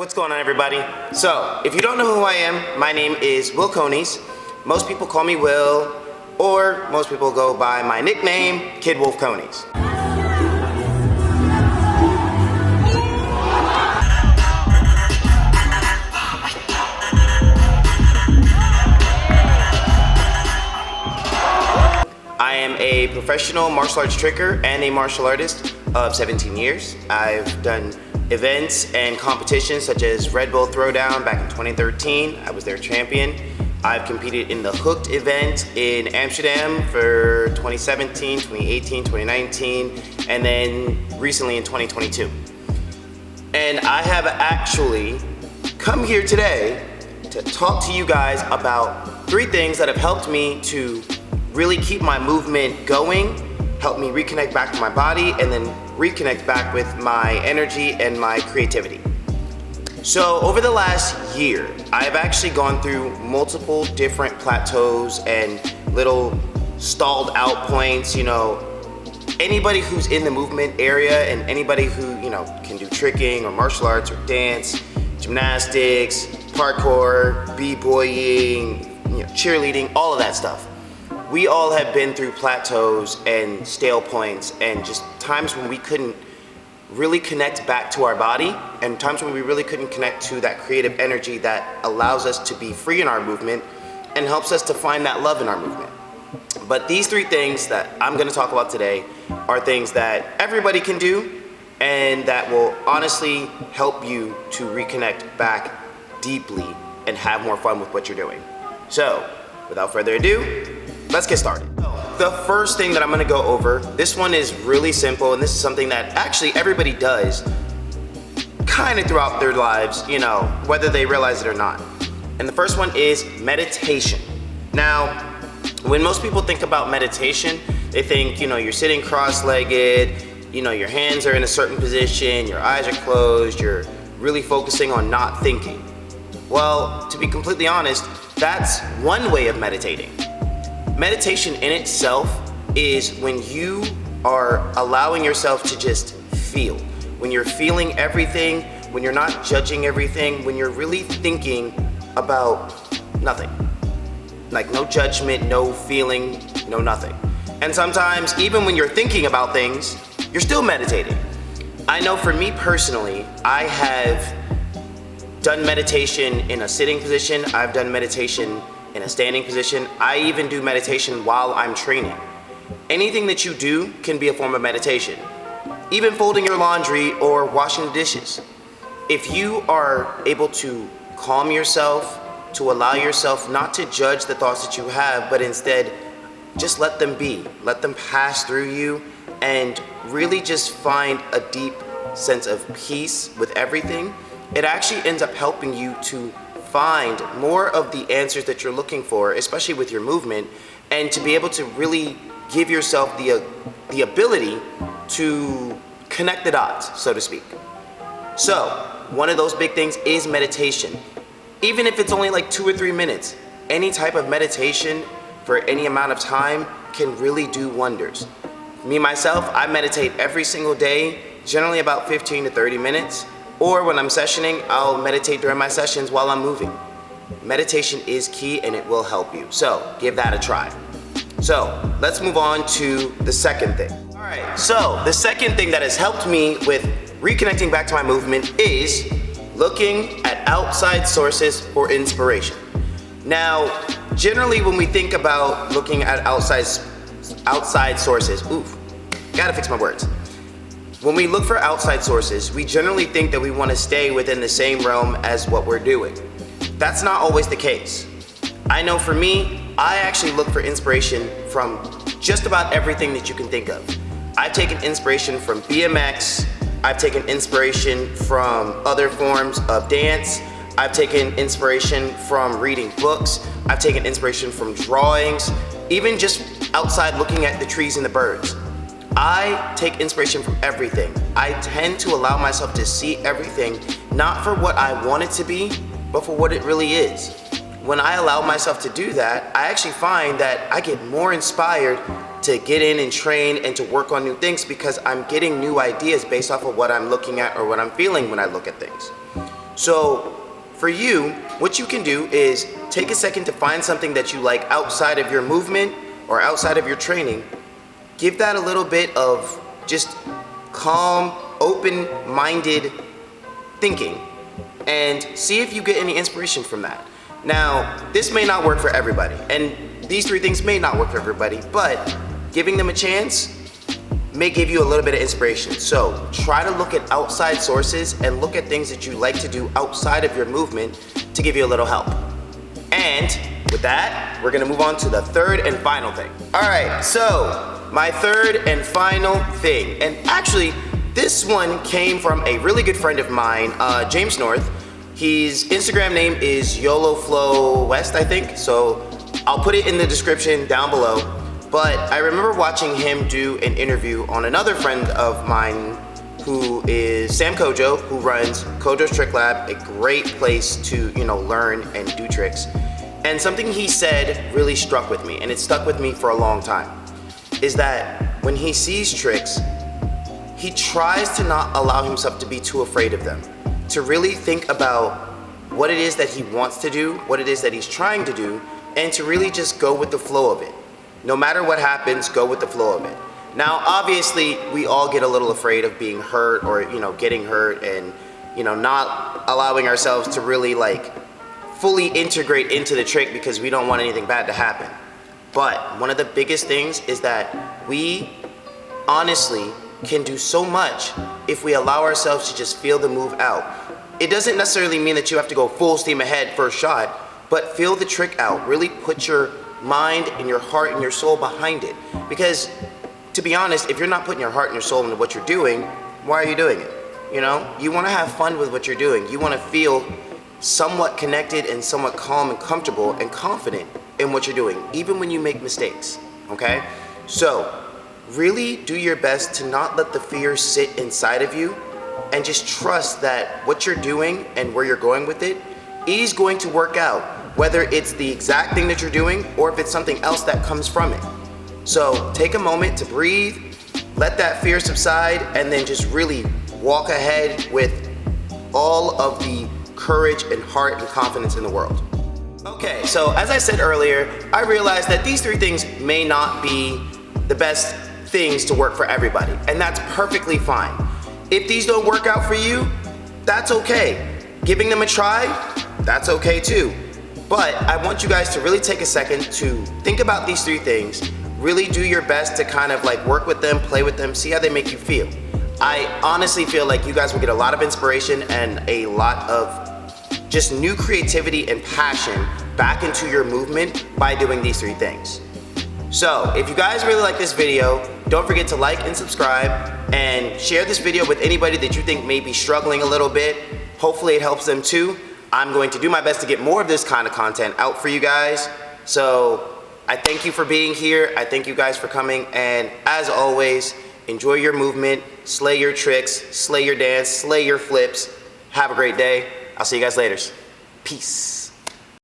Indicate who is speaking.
Speaker 1: What's going on, everybody? So, if you don't know who I am, my name is Will Conies. Most people call me Will, or most people go by my nickname, Kid Wolf Conies. I am a professional martial arts tricker and a martial artist of 17 years. I've done events and competitions such as Red Bull Throwdown back in 2013. I was their champion. I've competed in the Hooked event in Amsterdam for 2017, 2018, 2019, and then recently in 2022. And I have actually come here today to talk to you guys about 3 things that have helped me to really keep my movement going, help me reconnect back to my body, and then reconnect back with my energy and my creativity. So over the last year, I've actually gone through multiple different plateaus and little stalled out points. You know, anybody who's in the movement area and anybody who, you know, can do tricking or martial arts or dance, gymnastics, parkour, b-boying, you know, cheerleading, all of that stuff. We all have been through plateaus and stale points and just times when we couldn't really connect back to our body and times when we really couldn't connect to that creative energy that allows us to be free in our movement and helps us to find that love in our movement. But these 3 things that I'm going to talk about today are things that everybody can do and that will honestly help you to reconnect back deeply and have more fun with what you're doing. So, without further ado, let's get started. The first thing that I'm gonna go over, this one is really simple, and this is something that actually everybody does kind of throughout their lives, you know, whether they realize it or not. And the first one is meditation. Now, when most people think about meditation, they think, you know, you're sitting cross-legged, you know, your hands are in a certain position, your eyes are closed, you're really focusing on not thinking. Well, to be completely honest, that's one way of meditating. Meditation in itself is when you are allowing yourself to just feel. When you're feeling everything, when you're not judging everything, when you're really thinking about nothing. Like no judgment, no feeling, no nothing. And sometimes even when you're thinking about things, you're still meditating. I know for me personally, I have done meditation in a sitting position. I've done meditation in a standing position. I even do meditation while I'm training. Anything that you do can be a form of meditation. Even folding your laundry or washing the dishes. If you are able to calm yourself, to allow yourself not to judge the thoughts that you have, but instead just let them be, let them pass through you, and really just find a deep sense of peace with everything, it actually ends up helping you to find more of the answers that you're looking for, especially with your movement, and to be able to really give yourself the ability to connect the dots, so to speak. So, one of those big things is meditation. Even if it's only like 2 or 3 minutes, any type of meditation for any amount of time can really do wonders. Me, myself, I meditate every single day, generally about 15 to 30 minutes. Or when I'm sessioning, I'll meditate during my sessions while I'm moving. Meditation is key and it will help you. So give that a try. So let's move on to the second thing. All right, so the second thing that has helped me with reconnecting back to my movement is looking at outside sources for inspiration. Now, generally when we think about looking at outside sources, gotta fix my words. When we look for outside sources, we generally think that we want to stay within the same realm as what we're doing. That's not always the case. I know for me, I actually look for inspiration from just about everything that you can think of. I've taken inspiration from BMX, I've taken inspiration from other forms of dance, I've taken inspiration from reading books, I've taken inspiration from drawings, even just outside looking at the trees and the birds. I take inspiration from everything. I tend to allow myself to see everything, not for what I want it to be, but for what it really is. When I allow myself to do that, I actually find that I get more inspired to get in and train and to work on new things because I'm getting new ideas based off of what I'm looking at or what I'm feeling when I look at things. So for you, what you can do is take a second to find something that you like outside of your movement or outside of your training. Give that a little bit of just calm, open-minded thinking and see if you get any inspiration from that. Now, this may not work for everybody, and these 3 things may not work for everybody, but giving them a chance may give you a little bit of inspiration. So try to look at outside sources and look at things that you like to do outside of your movement to give you a little help. And with that, we're gonna move on to the 3rd and final thing. All right, so my 3rd and final thing, and actually this one came from a really good friend of mine, James North. His Instagram name is YOLOFlowWest, I think, so I'll put it in the description down below. But I remember watching him do an interview on another friend of mine who is Sam Kojo, who runs KojosTricklab, a great place to, learn and do tricks. And something he said really struck with me, and it stuck with me for a long time, is that when he sees tricks, he tries to not allow himself to be too afraid of them, to really think about what it is that he wants to do, what it is that he's trying to do, and to really just go with the flow of it. No matter what happens, go with the flow of it. Now, obviously, we all get a little afraid of being hurt or, getting hurt and, not allowing ourselves to really fully integrate into the trick because we don't want anything bad to happen. But one of the biggest things is that we honestly can do so much if we allow ourselves to just feel the move out. It doesn't necessarily mean that you have to go full steam ahead first shot, but feel the trick out. Really put your mind and your heart and your soul behind it. Because to be honest, if you're not putting your heart and your soul into what you're doing, why are you doing it? You want to have fun with what you're doing. You want to feel somewhat connected and somewhat calm and comfortable and confident in what you're doing, even when you make mistakes, okay? So really do your best to not let the fear sit inside of you and just trust that what you're doing and where you're going with it is going to work out, whether it's the exact thing that you're doing or if it's something else that comes from it. So take a moment to breathe, let that fear subside, and then just really walk ahead with all of the courage and heart and confidence in the world. Okay, so as I said earlier, I realized that these 3 things may not be the best things to work for everybody, and that's perfectly fine. If these don't work out for you, that's okay. Giving them a try, that's okay too. But I want you guys to really take a second to think about these 3 things, really do your best to kind of work with them, play with them, see how they make you feel. I honestly feel like you guys will get a lot of inspiration and a lot of just new creativity and passion back into your movement by doing these 3 things. So if you guys really like this video, don't forget to like and subscribe and share this video with anybody that you think may be struggling a little bit. Hopefully it helps them too. I'm going to do my best to get more of this kind of content out for you guys. So I thank you for being here. I thank you guys for coming. And as always, enjoy your movement, slay your tricks, slay your dance, slay your flips. Have a great day. I'll see you guys later. Peace.